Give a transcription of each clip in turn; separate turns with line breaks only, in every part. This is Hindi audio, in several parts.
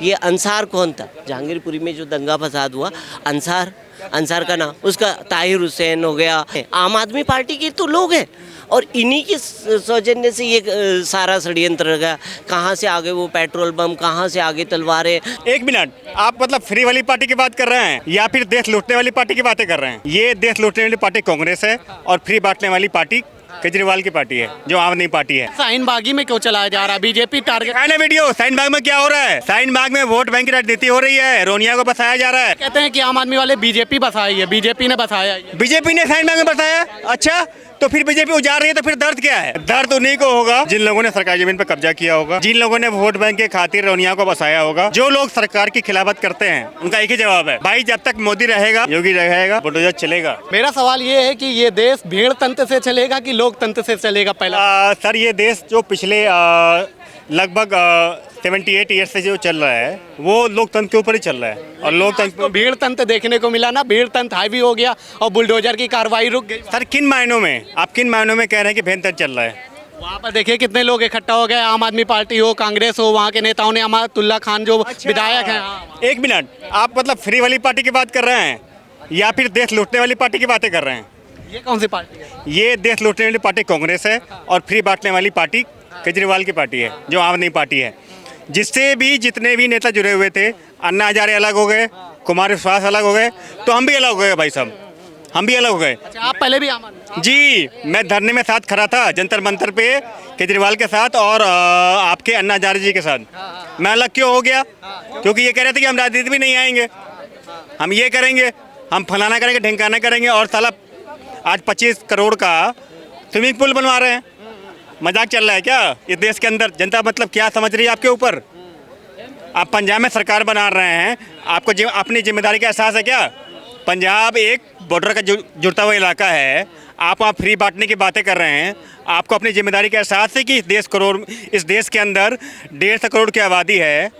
ये अंसार कौन था? जहांगीरपुरी में जो दंगा फसाद हुआ, अंसार का नाम, उसका ताहिर हुसैन हो गया। आम आदमी पार्टी के तो लोग हैं और इन्हीं के सौजन्य से ये सारा षड्यंत्र रहा। कहाँ से आगे वो पेट्रोल बम, कहाँ से आगे तलवारें।
एक मिनट, आप मतलब फ्री वाली पार्टी की बात कर रहे हैं या फिर देश लूटने वाली पार्टी की बातें कर रहे हैं? ये देश लूटने वाली पार्टी कांग्रेस है और फ्री बांटने वाली पार्टी केजरीवाल की पार्टी है, जो आम आदमी पार्टी है।
शाहीन बागी में क्यों चलाया जा रहा है? बीजेपी टारगेट
है ना वीडियो, शाहीन बाग में क्या हो रहा है? शाहीन बाग में वोट बैंक की राजनीति हो रही है, रोनिया को बसाया जा रहा है।
कहते हैं कि आम आदमी वाले बीजेपी बसाई है, बीजेपी ने बसाया है।
बीजेपी ने शाहीन बाग में बसाया? अच्छा, तो फिर बीजेपी उजाड़ रही है, तो फिर दर्द क्या है? दर्द उन्हीं को होगा जिन लोगों ने सरकारी जमीन पर कब्जा किया होगा, जिन लोगों ने वोट बैंक के खातिर रोनिया को बसाया होगा। जो लोग सरकार की खिलाफत करते हैं उनका एक ही जवाब है, भाई जब तक मोदी रहेगा, योगी रहेगा, बुलडोजर चलेगा।
मेरा सवाल ये है कि ये देश भीड़ तंत्र से चलेगा कि लोक तंत्र से चलेगा? पहला
सर, ये देश जो पिछले लगभग 78 ईयर से जो चल रहा है वो लोकतंत्र के ऊपर ही चल रहा है। और लोकतंत्र
तो भीड़ तंत्र देखने को मिला ना, भीड़ तंत्र हावी हो गया और बुलडोजर की कार्रवाई रुक गई।
सर, किन मायनों में आप किन मायनों में कह रहे हैं कि भीड़ तंत्र चल रहा है?
वहाँ पर देखिए कितने लोग इकट्ठा हो गए, आम आदमी पार्टी हो, कांग्रेस हो, वहाँ के नेताओं ने, अमातुल्ला खान जो विधायक हैं।
एक मिनट, आप मतलब फ्री वाली पार्टी की बात कर रहे हैं या फिर देश लूटने वाली पार्टी की बातें कर रहे हैं?
ये कौन सी पार्टी है?
ये देश लूटने वाली पार्टी कांग्रेस है और फ्री बांटने वाली पार्टी केजरीवाल की पार्टी है, जो आम आदमी पार्टी है। जिससे भी जितने भी नेता जुड़े हुए थे, अन्ना हजारे अलग हो गए, कुमार विश्वास अलग हो गए, तो हम भी अलग हो गए भाई साहब, हम भी अलग हो गए।
अच्छा, आप पहले भी आम आदमी?
जी, मैं धरने में साथ खड़ा था जंतर मंतर पे केजरीवाल के साथ और आपके अन्ना हजारे जी के साथ। मैं अलग क्यों हो गया? क्योंकि ये कह रहे थे कि हम राजनीति में नहीं आएंगे, हम ये करेंगे, हम फलाना करेंगे, ढिंकाना करेंगे, और साला आज 25 करोड़ का स्विमिंग पूल बनवा रहे हैं। मजाक चल रहा है क्या? इस देश के अंदर जनता मतलब क्या समझ रही है आपके ऊपर? आप पंजाब में सरकार बना रहे हैं, आपको अपनी जिम्मेदारी का एहसास है क्या? पंजाब एक बॉर्डर का जुड़ता हुआ इलाका है, आप वहाँ फ्री बांटने की बातें कर रहे हैं। आपको अपनी जिम्मेदारी का एहसास है कि इस देश के अंदर 150 करोड़ की आबादी है।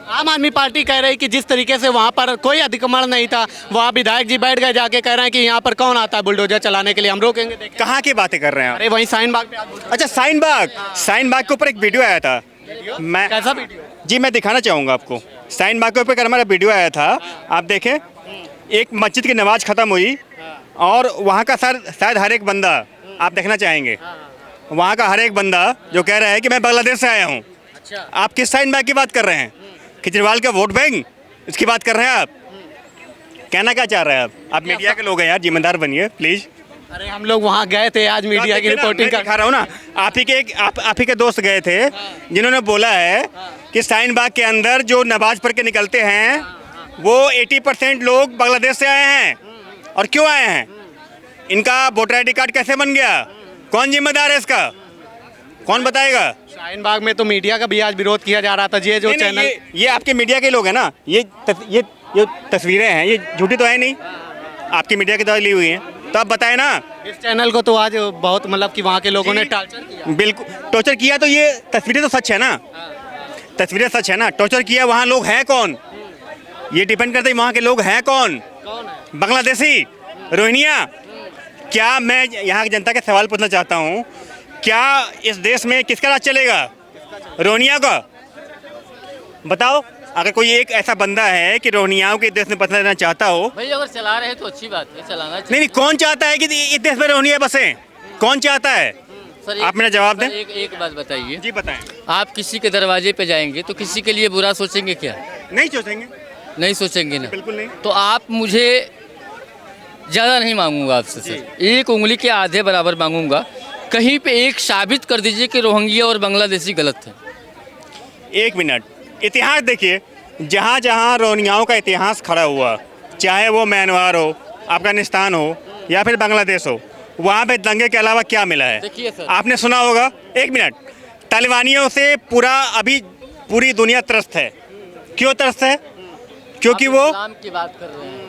आम आदमी पार्टी कह रही कि जिस तरीके से वहाँ पर कोई अतिक्रमण नहीं था, वहाँ विधायक जी बैठ गए जाके, कह रहे हैं कि यहाँ पर कौन आता है बुलडोजर चलाने के लिए, हम रोकेंगे। देखें
कहाँ की बातें कर रहे हैं आप?
अरे वहीं शाहीन बाग पे।
अच्छा, शाहीन बाग के ऊपर एक वीडियो आया था। मैं
कैसा वीडियो?
जी, मैं दिखाना चाहूँगा आपको। शाहीन बाग के ऊपर हमारा वीडियो आया था, आप देखें। एक मस्जिद की नमाज ख़त्म हुई और वहाँ का शायद हर एक बंदा, आप देखना चाहेंगे, वहाँ का हर एक बंदा जो कह रहा है कि मैं बांग्लादेश से आया हूँ। आप किस शाहीन बाग की बात कर रहे हैं? केजरीवाल का वोट बैंक, इसकी बात कर रहे हैं आप? कहना क्या चाह रहे हैं आप मीडिया के लोग हैं यार, जिम्मेदार बनिए प्लीज़।
अरे हम लोग वहाँ गए थे आज मीडिया की रिपोर्टिंग
दिखा रहा हूँ ना। आप ही के दोस्त गए थे जिन्होंने बोला है कि शाहीन बाग के अंदर जो नमाज पढ़ के निकलते हैं वो 80% लोग बांग्लादेश से आए हैं। और क्यों आए हैं? इनका वोटर ID कार्ड कैसे बन गया? कौन जिम्मेदार है इसका? कौन बताएगा?
शाहीन बाग में तो मीडिया का भी आज विरोध किया जा रहा था। ये जो चैनल,
ये आपके मीडिया के लोग हैं ना, ये तस्वीरें हैं, ये झूठी तो है नहीं, आपकी मीडिया की द्वारा ली हुई हैं, तो आप बताएं ना।
इस चैनल को तो आज बहुत मतलब कि वहाँ के लोगों ने टॉर्चर किया।
बिल्कुल टॉर्चर किया, तो ये तस्वीरें तो सच है ना, तस्वीरें सच है ना। टॉर्चर किया, वहाँ लोग हैं कौन? ये डिपेंड करता है वहाँ के लोग हैं कौन। बांग्लादेशी, रोहिंग्या। क्या मैं यहाँ की जनता के सवाल पूछना चाहता हूँ, क्या इस देश में किसका राज चलेगा? रोहिंग्या का? बताओ, अगर कोई एक ऐसा बंदा है कि रोहिंग्याओं के देश में बसना देना चाहता हो।
भाई अगर चला रहे हैं तो अच्छी बात है, चलाना चाहिए।
नहीं, कौन चाहता है कि इस देश में रोहिंग्या बसे? कौन चाहता है?
सर,
आप मेरा जवाब दें।
एक बात बताइए।
जी बताएं।
आप किसी के दरवाजे पे जाएंगे तो किसी के लिए बुरा सोचेंगे क्या?
नहीं सोचेंगे,
नहीं सोचेंगे ना।
बिल्कुल नहीं।
तो आप मुझे ज़्यादा नहीं मांगूंगा आपसे सर, एक उंगली के आधे बराबर मांगूंगा। कहीं पे एक साबित कर दीजिए कि रोहिंग्या और बांग्लादेशी गलत है।
एक मिनट, इतिहास देखिए, जहाँ जहाँ रोहिंग्याओं का इतिहास खड़ा हुआ, चाहे वो म्यांमार हो, अफगानिस्तान हो या फिर बांग्लादेश हो, वहाँ पे दंगे के अलावा क्या मिला है?
देखिए सर,
आपने सुना होगा। एक मिनट, तालिबानियों से अभी पूरी दुनिया त्रस्त है। क्यों त्रस्त है? क्योंकि वो
इस्लाम की बात कर रहे हैं।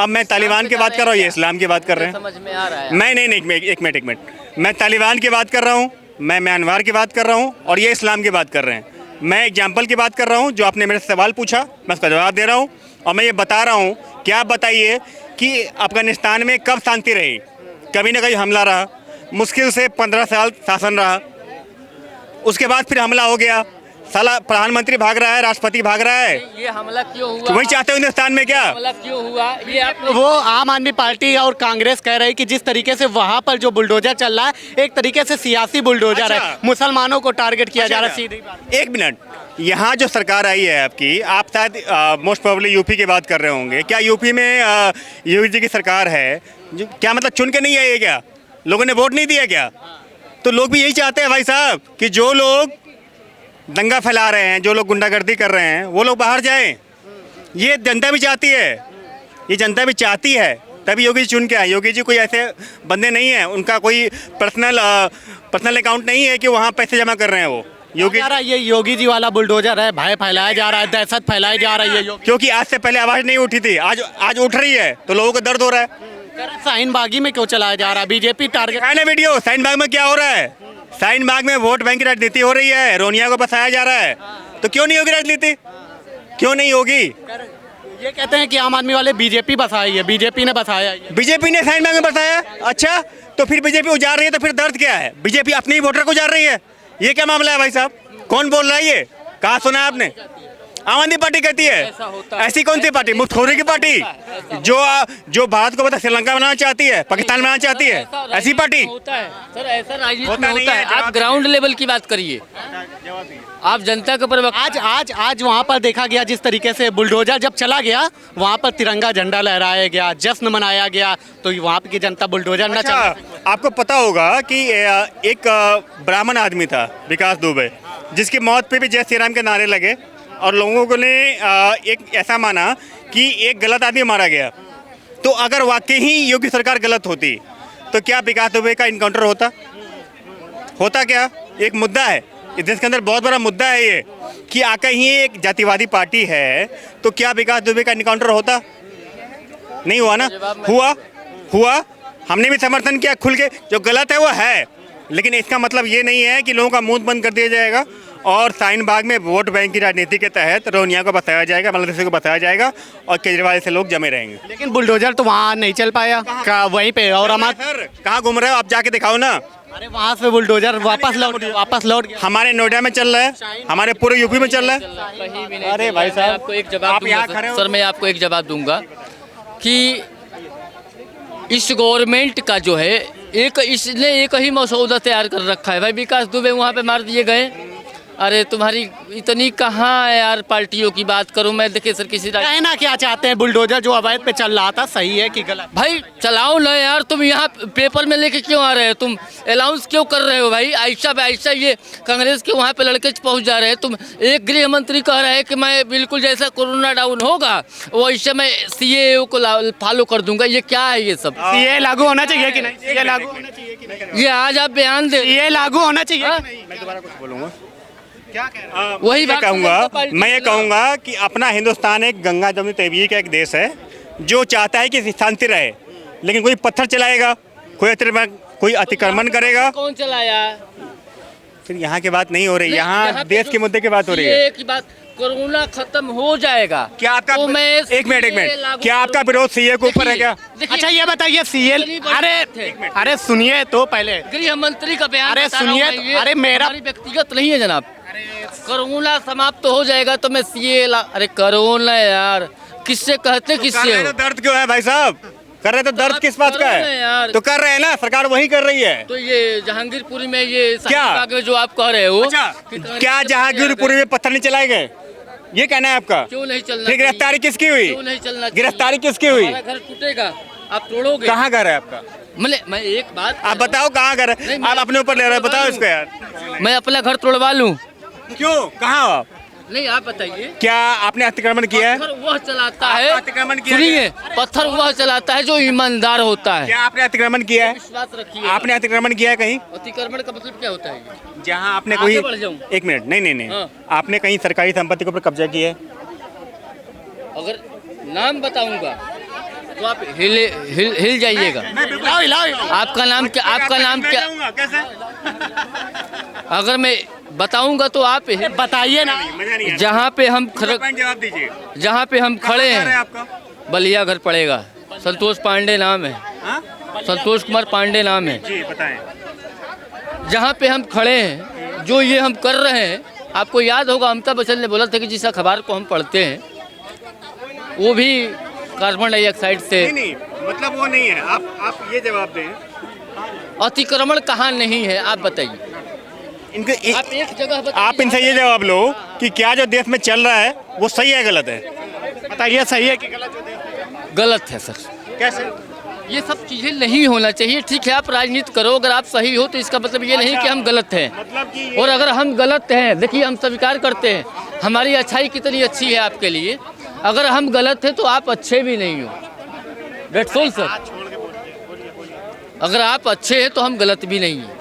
मैं तालिबान की बात कर रहा हूँ, ये इस्लाम की बात कर रहे हैं।
समझ में आ रहा है?
मैं नहीं, एक मिनट, मैं तालिबान की बात कर रहा हूँ, मैं म्यांमार की बात कर रहा हूँ और ये इस्लाम की बात कर रहे हैं। मैं एग्जाम्पल की बात कर रहा हूँ, जो आपने मेरे से सवाल पूछा मैं उसका जवाब दे रहा हूँ और मैं ये बता रहा हूँ कि आप बताइए कि अफगानिस्तान में कब शांति रही? कभी ना कभी हमला रहा, मुश्किल से 15 साल शासन रहा, उसके बाद फिर हमला हो गया, साला प्रधानमंत्री भाग रहा है, राष्ट्रपति भाग रहा है।
ये हमला क्यों हुआ?
तो वही चाहते हो हिंदुस्तान में क्या?
हमला क्यों हुआ? ये आप
वो आम आदमी पार्टी और कांग्रेस कह रही कि जिस तरीके से वहां पर जो बुलडोजर चल रहा है एक तरीके से सियासी बुलडोजर है,
अच्छा।
मुसलमानों को टारगेट किया जा रहा है। सीधी बात।
एक मिनट, यहाँ जो सरकार आई है आपकी, आप शायद मोस्ट प्रोबेबली यूपी की बात कर रहे होंगे। क्या यूपी में योगी जी की सरकार है? जो क्या मतलब चुन के नहीं आई है क्या? लोगों ने वोट नहीं दिया क्या? तो लोग भी यही चाहते हैं भाई साहब कि जो लोग दंगा फैला रहे हैं, जो लोग गुंडागर्दी कर रहे हैं, वो लोग बाहर जाएं। ये जनता भी चाहती है, ये जनता भी चाहती है, तभी योगी जी चुन के आए। योगी जी कोई ऐसे बंदे नहीं हैं, उनका कोई पर्सनल अकाउंट नहीं है कि वहाँ पैसे जमा कर रहे हैं वो। योगी
जा रहा है ये योगी जी वाला बुलडोजर है, भय फैलाया जा रहा है, दहशत फैलाई जा रही है। योगी
क्योंकि आज से पहले आवाज़ नहीं उठी थी, आज उठ रही है, तो लोगों को दर्द हो रहा है।
शाहीन बागी में क्यों चलाया जा रहा है? बीजेपी टारगेट
है ना वीडियो, शाहीन बाग में क्या हो रहा है? शाहीन बाग में वोट बैंक की राजनीति हो रही है, रोनिया को बसाया जा रहा है। तो क्यों नहीं होगी राजनीति? क्यों नहीं होगी?
ये कहते हैं कि आम आदमी वाले बीजेपी बसाई है, बीजेपी ने बसाया है।
बीजेपी ने शाहीन बाग में बसाया? अच्छा, तो फिर बीजेपी उजाड़ रही है, तो फिर दर्द क्या है? बीजेपी अपने ही वोटर को उजाड़ रही है, ये क्या मामला है भाई साहब? कौन बोल रहा है ये? कहाँ सुना है आपने? आम आदमी पार्टी कहती है। ऐसी कौन सी पार्टी? मुफ्तखोरी की पार्टी जो भारत को पता श्रीलंका बनाना चाहती है, पाकिस्तान बनाना चाहती है, ऐसी पार्टी?
होता है सर, ऐसा राजनीति
होता
में
नहीं
होता
है।
है। आप ग्राउंड लेवल की बात करिए, आप जनता के प्रवक्ता।
आज वहाँ पर देखा गया जिस तरीके से बुलडोजर जब चला गया वहाँ पर तिरंगा झंडा लहराया गया, जश्न मनाया गया, तो वहाँ की जनता बुलडोजर न चला।
अच्छा, आपको पता होगा कि एक ब्राह्मण आदमी था, विकास दुबे, जिसकी मौत पे भी जय श्री राम के नारे लगे और लोगों ने एक ऐसा माना कि एक गलत आदमी मारा गया। तो अगर वाकई ही योगी सरकार गलत होती तो क्या विकास दुबे का इनकाउंटर होता क्या? एक मुद्दा है इस देश के अंदर, बहुत बड़ा मुद्दा है ये कि आकर ही एक जातिवादी पार्टी है, तो क्या विकास दुबे का इनकाउंटर होता? नहीं हुआ ना? हुआ। हमने भी समर्थन किया खुल के, जो गलत है वो है, लेकिन इसका मतलब ये नहीं है कि लोगों का मुंह बंद कर दिया जाएगा और शाहीन बाग में वोट बैंक की राजनीति के तहत रोनिया को बसाया जाएगा, बांग्लादेशी को बसाया जाएगा और केजरीवाल से लोग जमे रहेंगे।
लेकिन बुलडोजर तो वहाँ नहीं चल पाया वहीं पे। और हमारे
सर कहाँ घूम रहे हो आप? जाके दिखाओ ना।
अरे वहाँ से बुलडोजर वापस लौट गया।
हमारे नोएडा में चल रहा है, हमारे पूरे यूपी में चल रहा है।
कहीं भी नहीं।
अरे भाई साहब,
आपको एक जवाब
आप यहाँ
दूंगा
खड़े हो।
सर, मैं आपको एक जवाब दूंगा कि इस गवर्नमेंट का जो है इसने एक ही मसौदा तैयार कर रखा है। भाई विकास दुबे वहाँ पे मार दिए गए। अरे तुम्हारी इतनी कहाँ है यार, पार्टियों की बात करूं मैं। देखिए सर, किसी
कहना क्या चाहते हैं? बुलडोजर जो अवैध पे चल रहा था सही है कि गलत?
भाई चलाओ ना यार, तुम यहाँ पेपर में लेके क्यों आ रहे हो? तुम अनाउंस क्यों कर रहे हो भाई? ऐसा ये कांग्रेस के वहाँ पे लड़के पहुँच जा रहे हैं। तुम एक गृह मंत्री कह रहे हैं कि मैं बिल्कुल जैसा कोरोना डाउन होगा वैसे मैं CAA को फॉलो कर दूंगा। ये क्या है ये सब?
CAA लागू होना चाहिए कि नहीं? CAA लागू होना चाहिए कि नहीं?
ये आज आप बयान दे,
CAA लागू होना चाहिए
हाँ?
कि नहीं?
मैं दोबारा कुछ बोलूँगा।
क्या कह रहे हैं?
वही बात
मैं ये कहूँगा कि अपना हिंदुस्तान एक गंगा जमुनी तहजीब का एक देश है जो चाहता है कि शांति रहे, लेकिन कोई पत्थर चलाएगा, कोई अतिक्रमण करेगा।
कौन चलाया?
फिर यहाँ की बात नहीं हो रही,
यहाँ
यहाँ
पे
देश
जो
के मुद्दे की बात हो रही है।
CAA की बात, कोरोना खत्म हो जाएगा।
क्या आपका
तो मैं
एक मिनट
लागू
क्या आपका
करूंगा।
विरोध CAA के ऊपर है क्या?
देखिए,
अच्छा ये बताइए
इतनी बड़ी बात है।
अरे सुनिए तो पहले।
गृह मंत्री का बयान
अरे
बता रहा हूं
सुनिए,
मैं, ये
अरे मेरा
हमारी व्यक्तिगत नहीं है जनाब। कोरोना समाप्त हो जाएगा तो मैं अरे कोरोना यार, किससे कहते किससे
कर रहे
हो?
तो दर्द क्यों है भाई साहब? कर रहे तो दर्द
आप
किस बात का
करो ना
है?
यार।
तो कर रहे हैं ना, सरकार वही कर रही है।
तो ये जहांगीरपुरी में ये
क्या?
शाहीन बाग में जो आप कह रहे हो,
अच्छा, क्या जहांगीरपुरी में पत्थर नहीं चलाए गए? ये कहना है आपका?
क्यों नहीं चलना?
फिर गिरफ्तारी किसकी हुई?
क्यों नहीं चलना?
गिरफ्तारी किसकी हुई?
हमारा घर टूटेगा, आप तोड़ोगे।
कहाँ घर है आपका?
मैं एक बात
आप बताओ कहाँ घर है?
नहीं,
आप अपने ऊपर ले रहे हो, बताओ इसको यार।
मैं अपना घर तोड़वा लूं?
क्यों? कहाँ हो आप?
नहीं आप बताइए।
क्या आपने अतिक्रमण किया है?
पत्थर वह चलाता
आपका
है,
अतिक्रमण किया
सुनिए, पत्थर वह चलाता है जो ईमानदार होता है।
क्या आपने अतिक्रमण किया है?
विश्वास रखिए।
आपने अतिक्रमण किया है कहीं?
अतिक्रमण का मतलब क्या होता है?
जहाँ आपने
आगे
कोई
बढ़ जाऊं?
एक मिनट, नहीं
हाँ।
आपने कहीं सरकारी संपत्ति के ऊपर कब्जा किया है?
अगर नाम बताऊंगा तो आप हिल जाइएगा। आपका नाम क्या? आपका नाम क्या?
कैसे?
अगर मैं बताऊंगा तो आप
बताइए ना।
मजा नहीं
जहाँ पे हम
जवाब दीजिए।
जहाँ पे हम खड़े
कहाँ घर है
हैं,
आपका?
बलिया घर पड़ेगा। संतोष पांडे नाम है,
हाँ?
संतोष कुमार पांडे नाम है।
जी बताएं।
जहाँ पे हम खड़े हैं, जो ये हम कर रहे हैं, आपको याद होगा अमिताभ बच्चन ने बोला था कि जिस अखबार को हम पढ़ते हैं वो भी कार्बन डाइऑक्साइड से।
नहीं मतलब वो नहीं है। आप ये जवाब दें,
अतिक्रमण कहाँ नहीं है आप बताइए।
इनके
आप एक जगह बताइए।
आप इनसे ये जवाब लो कि क्या जो देश में चल रहा है वो सही है गलत है?
बताइए सही है कि गलत?
गलत है सर।
कैसे?
ये सब चीज़ें नहीं होना चाहिए। ठीक है आप राजनीति करो, अगर आप सही हो तो इसका मतलब ये नहीं कि हम गलत हैं।
मतलब कि
और अगर हम गलत हैं, देखिए हम स्वीकार करते हैं हमारी अच्छाई कितनी अच्छी है आपके लिए। अगर हम गलत हैं तो आप अच्छे भी नहीं हो। That's all sir. अगर आप अच्छे हैं तो हम गलत भी नहीं हैं।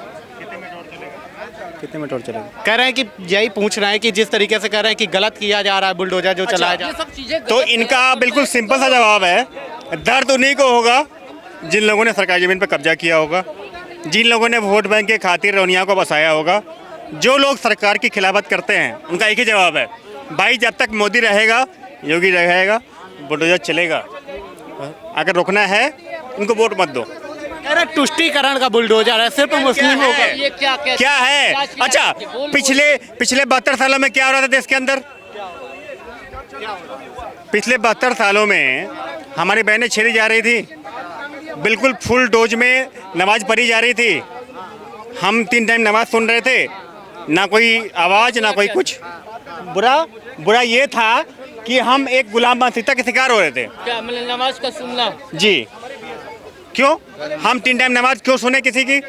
कितने में टोल चलेगा?
कह रहे हैं कि यही पूछ रहे हैं कि जिस तरीके से कह रहे हैं कि गलत किया जा रहा है, बुलडोजर जो चलाया जा
ये
रहा
सब चीज़ें
तो
गलत
इनका
हैं।
बिल्कुल सिंपल सा जवाब है, दर्द उन्हीं को होगा जिन लोगों ने सरकारी ज़मीन पर कब्जा किया होगा, जिन लोगों ने वोट बैंक के खातिर रोनिया को बसाया होगा। जो लोग सरकार की खिलाफत करते हैं उनका एक ही जवाब है, भाई जब तक मोदी रहेगा, योगी रहेगा, बुलडोजर चलेगा। अगर रोकना है इनको वोट मत दो।
कह रहे हैं तुष्टीकरण का बुलडोजर है, सिर्फ मुस्लिमों का।
ये क्या
क्या है? अच्छा, पिछले 72 सालों में क्या हो रहा था देश के अंदर? पिछले 72 सालों में हमारी बहनें छेड़ी जा रही थी, बिल्कुल फुल डोज में नमाज पढ़ी जा रही थी, हम 3 टाइम नमाज सुन रहे थे, ना कोई आवाज़ ना कोई कुछ। बुरा ये था कि हम एक गुलाम मानसिकता के शिकार हो रहे थे।
क्या मतलब नमाज का सुनना?
जी, क्यों हम 3 टाइम नमाज क्यों सुने किसी की?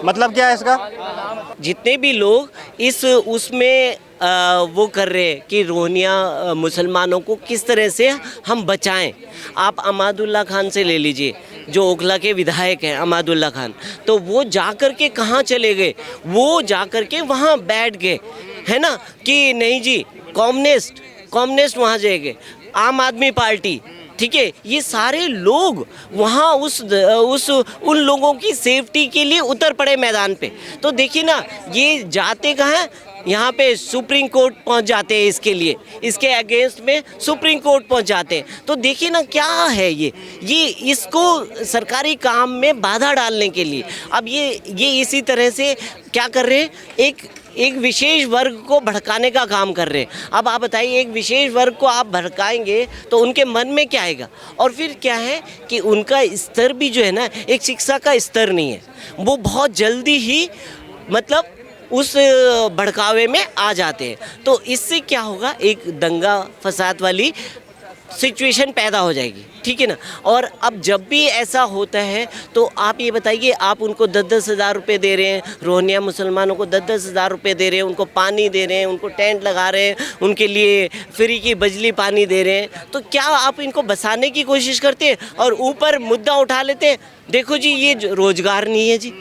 मतलब क्या है इसका?
जितने भी लोग इस उसमें वो कर रहे हैं कि रोहिंग्या मुसलमानों को किस तरह से हम बचाएं। आप अमादुल्ला खान से ले लीजिए, जो ओखला के विधायक हैं अमादुल्ला खान, तो वो जाकर के कहाँ चले गए? वो जाकर के वहाँ बैठ गए, है ना, कि नहीं जी कम्युनिस्ट वहाँ जाएंगे, आम आदमी पार्टी, ठीक है, ये सारे लोग वहाँ उन लोगों की सेफ्टी के लिए उतर पड़े मैदान पे। तो देखिए ना, ये जाते कहाँ हैं? यहाँ पे सुप्रीम कोर्ट पहुँच जाते हैं इसके लिए, इसके अगेंस्ट में सुप्रीम कोर्ट पहुँच जाते हैं। तो देखिए ना क्या है ये इसको सरकारी काम में बाधा डालने के लिए अब ये इसी तरह से क्या कर रहे हैं, एक विशेष वर्ग को भड़काने का काम कर रहे हैं। अब आप बताइए, एक विशेष वर्ग को आप भड़काएंगे तो उनके मन में क्या आएगा? और फिर क्या है कि उनका स्तर भी जो है ना, एक शिक्षा का स्तर नहीं है, वो बहुत जल्दी ही मतलब उस भड़कावे में आ जाते हैं। तो इससे क्या होगा, एक दंगा फसाद वाली सिचुएशन पैदा हो जाएगी, ठीक है ना। और अब जब भी ऐसा होता है तो आप ये बताइए, आप उनको 10-10 हज़ार रुपये दे रहे हैं, रोहिंग्या मुसलमानों को 10-10 हज़ार रुपये दे रहे हैं, उनको पानी दे रहे हैं, उनको टेंट लगा रहे हैं, उनके लिए फ्री की बिजली पानी दे रहे हैं, तो क्या आप इनको बसाने की कोशिश करते हैं? और ऊपर मुद्दा उठा लेते हैं, देखो जी ये रोजगार नहीं है जी।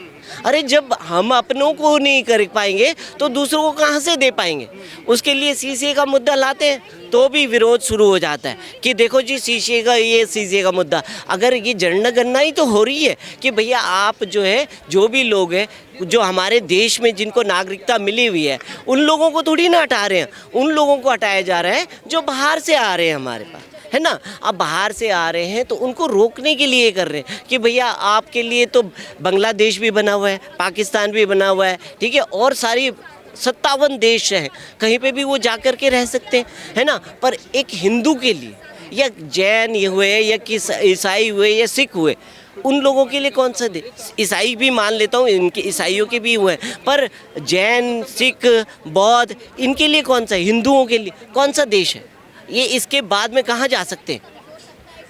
अरे जब हम अपनों को नहीं कर पाएंगे तो दूसरों को कहाँ से दे पाएंगे? उसके लिए सीसीए का मुद्दा लाते हैं तो भी विरोध शुरू हो जाता है कि देखो जी सीसीए का मुद्दा। अगर ये जनगणना ही तो हो रही है कि भैया आप जो है, जो भी लोग हैं जो हमारे देश में जिनको नागरिकता मिली हुई है, उन लोगों को थोड़ी ना हटा रहे हैं, उन लोगों को हटाया जा रहा है जो बाहर से आ रहे हैं हमारे पास, है ना। अब बाहर से आ रहे हैं तो उनको रोकने के लिए कर रहे हैं कि भैया आपके लिए तो बांग्लादेश भी बना हुआ है, पाकिस्तान भी बना हुआ है, ठीक है, और सारी 57 देश हैं, कहीं पे भी वो जा कर के रह सकते हैं, है ना। पर एक हिंदू के लिए, या जैन ये हुए या किस ईसाई हुए या सिख हुए, उन लोगों के लिए कौन सा देश? ईसाई भी मान लेता हूँ, इनके ईसाइयों के भी हुए हैं, पर जैन, सिख, बौद्ध, इनके लिए कौन सा, हिंदुओं के लिए कौन सा देश है? ये इसके बाद में कहाँ जा सकते हैं?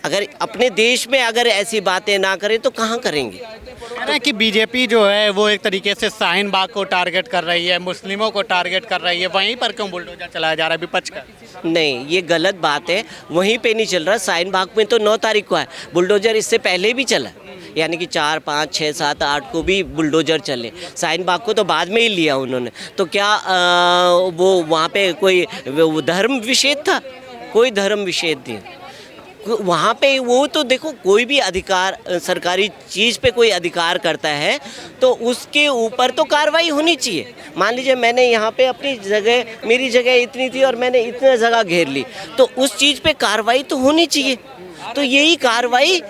अगर अपने देश में अगर ऐसी बातें ना करें तो कहाँ करेंगे?
कह रहे हैं कि बीजेपी जो है वो एक तरीके से शाहीन बाग को टारगेट कर रही है, मुस्लिमों को टारगेट कर रही है, वहीं पर क्यों बुलडोजर चलाया जा रहा है विपक्ष का?
नहीं, ये गलत बात है, वहीं पे नहीं चल रहा। शाहीन बाग में तो 9 तारीख को है बुलडोजर, इससे पहले भी चला, यानी कि 4, 5, 6, 7, 8 को भी बुलडोजर चले। शाहीन बाग को तो बाद में ही लिया उन्होंने। तो क्या वो वहाँ पे कोई धर्म विषेद था? कोई धर्म विषेद नहीं वहाँ पे। वो तो देखो, कोई भी अधिकार, सरकारी चीज़ पे कोई अधिकार करता है तो उसके ऊपर तो कार्रवाई होनी चाहिए। मान लीजिए मैंने यहाँ पे अपनी जगह, मेरी जगह इतनी थी और मैंने इतनी जगह घेर ली, तो उस चीज़ पे कार्रवाई तो होनी चाहिए। तो यही कार्रवाई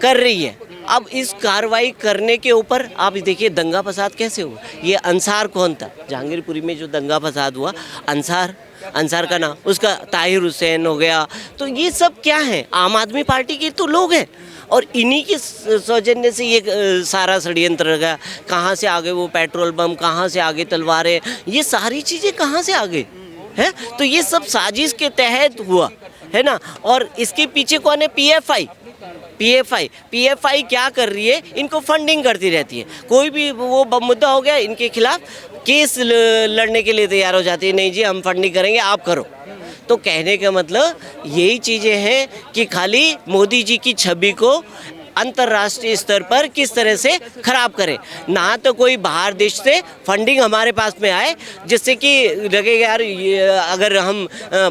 कर रही है। अब इस कार्रवाई करने के ऊपर आप देखिए दंगा फसाद कैसे हुआ। ये अंसार कौन था? जहांगीरपुरी में जो दंगा फसाद हुआ, अंसार का नाम, उसका ताहिर हुसैन हो गया। तो ये सब क्या है? आम आदमी पार्टी के तो लोग हैं और इन्हीं के सौजन्य से ये सारा षड्यंत्र गया। कहाँ से आगे वो पेट्रोल बम, कहाँ से आगे तलवारें, ये सारी चीज़ें कहाँ से आगे है? तो ये सब साजिश के तहत हुआ है ना। और इसके पीछे कौन है? पीएफआई क्या कर रही है? इनको फंडिंग करती रहती है। कोई भी वो मुद्दा हो गया इनके खिलाफ, केस लड़ने के लिए तैयार हो जाती है। नहीं जी, हम फंडिंग करेंगे, आप करो। तो कहने का मतलब यही चीज़ें हैं कि खाली मोदी जी की छवि को अंतर्राष्ट्रीय स्तर पर किस तरह से खराब करें। ना तो कोई बाहर देश से फंडिंग हमारे पास में आए जिससे कि लगेगा यार अगर हम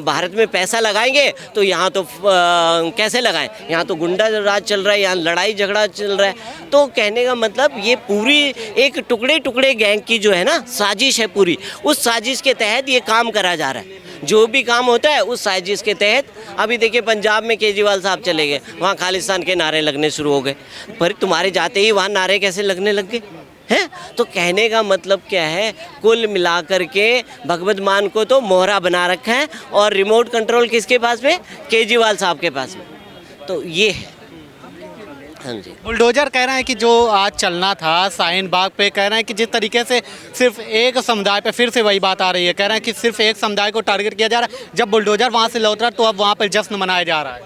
भारत में पैसा लगाएंगे तो यहाँ तो कैसे लगाएं, यहाँ तो गुंडा राज चल रहा है, यहाँ लड़ाई झगड़ा चल रहा है। तो कहने का मतलब ये पूरी एक टुकड़े गैंग की जो है ना साजिश है पूरी, उस साजिश के तहत ये काम करा जा रहा है। जो भी काम होता है उस साजिश के तहत। अभी देखिए पंजाब में केजरीवाल साहब चले गए, वहाँ खालिस्तान के नारे लगने शुरू हो गए। पर तुम्हारे जाते ही वहाँ नारे कैसे लगने लग गए हैं? तो कहने का मतलब क्या है? कुल मिलाकर के भगवत मान को तो मोहरा बना रखा है और रिमोट कंट्रोल किसके पास में? केजरीवाल साहब के पास में। तो ये है। हाँ जी।
बुलडोजर कह रहे हैं कि जो आज चलना था शाहीन बाग पे, कह रहे हैं कि जिस तरीके से सिर्फ एक समुदाय पे, फिर से वही बात आ रही है, कह रहे हैं कि सिर्फ एक समुदाय को टारगेट किया जा रहा है। जब बुलडोजर वहाँ से लौट रहा तो अब वहाँ पर जश्न मनाया जा रहा है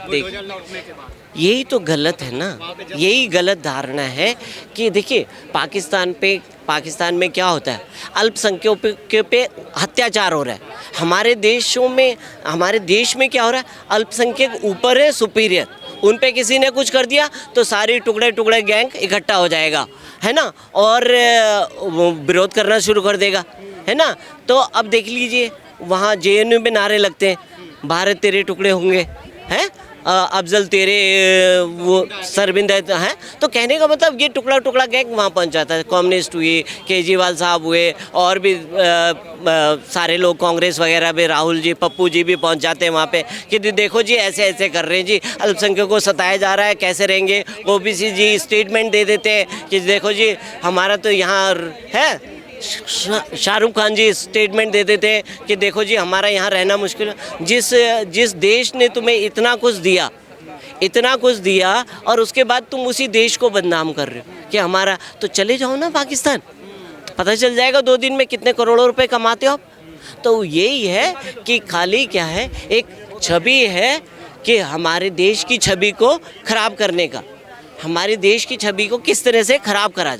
बुलडोजर लौटने के बाद।
यही तो गलत है ना, यही गलत धारणा है कि देखिए पाकिस्तान में क्या होता है? अल्पसंख्यकों पे अत्याचार हो रहा है। हमारे देश में क्या हो रहा है? अल्पसंख्यक ऊपर है, सुपीरियर, उन पे किसी ने कुछ कर दिया तो सारी टुकड़े गैंग इकट्ठा हो जाएगा, है ना, और विरोध करना शुरू कर देगा, है ना। तो अब देख लीजिए वहाँ जेएनयू में नारे लगते हैं, भारत तेरे टुकड़े होंगे, हैं, अफजल तेरे वो सरबिंद हैं। तो कहने का मतलब ये टुकड़ा गैंग वहाँ पहुँच जाता है। कम्युनिस्ट हुए, केजरीवाल साहब हुए, और भी सारे लोग, कांग्रेस वगैरह भी, राहुल जी, पप्पू जी भी पहुँच जाते हैं वहाँ पे कि देखो जी ऐसे कर रहे हैं जी, अल्पसंख्यकों को सताया जा रहा है, कैसे रहेंगे। ओबीसी जी स्टेटमेंट दे देते हैं कि देखो जी हमारा तो यहाँ है। शाहरुख खान जी स्टेटमेंट दे देते हैं कि देखो जी हमारा यहाँ रहना मुश्किल है। जिस देश ने तुम्हें इतना कुछ दिया और उसके बाद तुम उसी देश को बदनाम कर रहे हो कि हमारा, तो चले जाओ ना पाकिस्तान, तो पता चल जाएगा 2 दिन में कितने करोड़ों रुपए कमाते हो आप। तो यही है कि खाली क्या है, एक छवि है कि हमारे देश की छवि को खराब करने का, हमारे देश की छवि को किस तरह से खराब करा जाए।